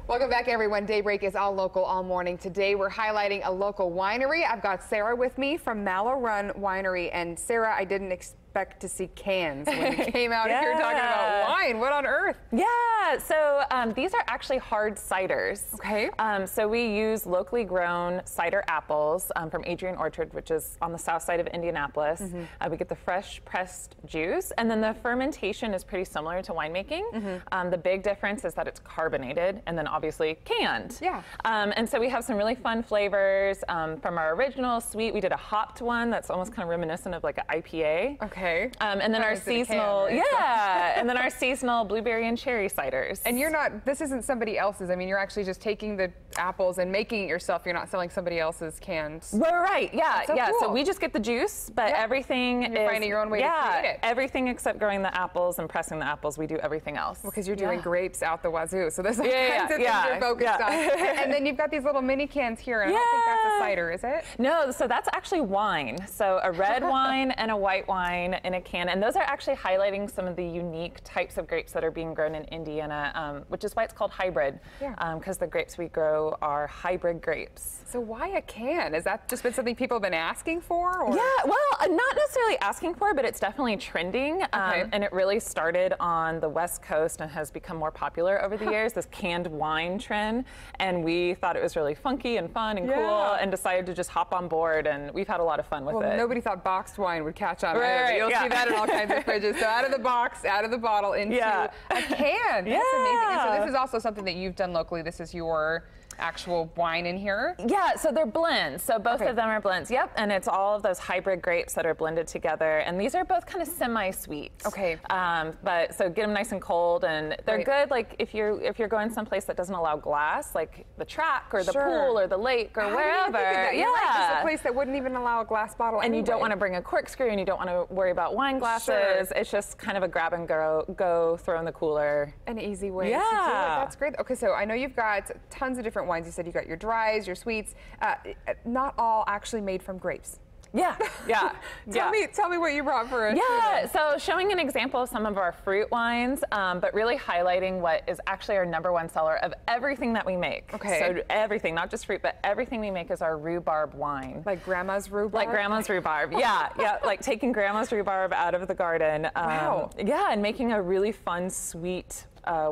Welcome back, everyone. Daybreak is all local all morning. Today we're highlighting a local winery. I've got Sarah with me from Mallow Winery. And Sarah, I didn't expect to see cans when you came out here talking about wine. What on earth? Yeah, so these are actually hard ciders. Okay. So we use locally grown cider apples from Adrian Orchard, which is on the south side of Indianapolis. We get the fresh pressed juice, and then the fermentation is pretty similar to winemaking. The big difference is that it's carbonated and then obviously canned. Yeah. And so we have some really fun flavors from our original sweet. We did a hopped one that's almost kind of reminiscent of like an IPA. Okay. And then our seasonal, and then our seasonal blueberry and cherry ciders. And you're not, this isn't somebody else's. I mean, you're actually just taking the apples and making it yourself. You're not selling somebody else's cans. Well, right, yeah, So cool. So we just get the juice, but everything and you're finding your own way to create it. Everything except growing the apples and pressing the apples, we do everything else. Because you're doing grapes out the wazoo, so there's all kinds of things you're focused on. And then you've got these little mini cans here, and I don't think that's a cider, is it? No, so that's actually wine. So a red wine and a white wine in a can, and those are actually highlighting some of the unique types of grapes that are being grown in Indiana, which is why it's called hybrid, because the grapes we grow are hybrid grapes. So why a can? Has that just been something people have been asking for? Or? Yeah, well, not necessarily asking for, but it's definitely trending, and it really started on the West Coast and has become more popular over the years, this canned wine trend, and we thought it was really funky and fun and cool, and decided to just hop on board, and we've had a lot of fun with it. Well, nobody thought boxed wine would catch on either. You'll see that in all kinds of fridges. So out of the box, out of the bottle, into a can. That's amazing. And so this is also something that you've done locally. This is your actual wine in here? Yeah, so they're blends. So both of them are blends. Yep, and it's all of those hybrid grapes that are blended together. And these are both kind of semi-sweet. Okay. But so get them nice and cold, and they're good. Like if you're going someplace that doesn't allow glass, like the track or the pool or the lake or wherever. You're right. It's a place that wouldn't even allow a glass bottle. And you don't want to bring a corkscrew, and you don't want to worry about wine glasses. It's just kind of a grab and go, throw in the cooler. An easy way to do it. That's great. Okay, so I know you've got tons of different wines. You said you got your dries, your sweets. Not all actually made from grapes. Tell me what you brought for us. So showing an example of some of our fruit wines, but really highlighting what is actually our #1 seller of everything that we make. Okay. So everything, not just fruit, but everything we make is our rhubarb wine. Like grandma's rhubarb? Like grandma's rhubarb, like taking grandma's rhubarb out of the garden. And making a really fun, sweet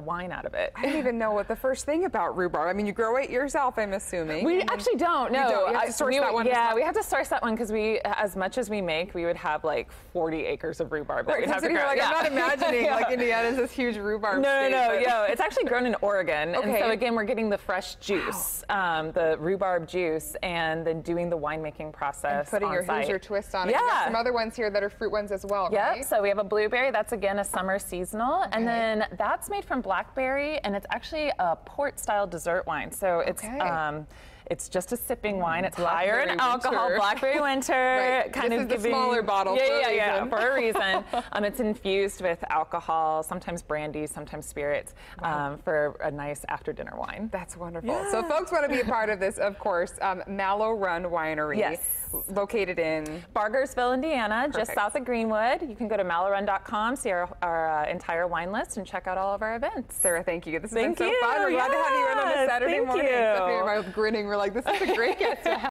wine out of it. I didn't even know what the first thing about rhubarb. I mean, you grow it yourself, I'm assuming. We actually don't. No, you have to source that one. Yeah, we have to source that one because as much as we make, we would have like 40 acres of rhubarb that we'd have to grow. I'm not imagining like Indiana's this huge rhubarb state. No, it's actually grown in Oregon, and so again, we're getting the fresh juice, the rhubarb juice, and then doing the winemaking process. And putting your Hoosier twist on it. You got some other ones here that are fruit ones as well. Yep. So we have a blueberry. That's again a summer seasonal, and then that's made from blackberry, and it's actually a port-style dessert wine. So it's just a sipping wine. It's higher in alcohol. Blackberry winter. Kind of the smaller bottle. For a reason. It's infused with alcohol, sometimes brandy, sometimes spirits, for a nice after-dinner wine. That's wonderful. So folks want to be a part of this, of course. Mallow Winery. Located in Bargersville, Indiana, just south of Greenwood. You can go to mallowrun.com, see our entire wine list, and check out all of our events. Sarah, thank you. This has been so fun. We're glad to have you in on a Saturday morning. Stephanie and I were grinning. We're like, this is a great guest to have.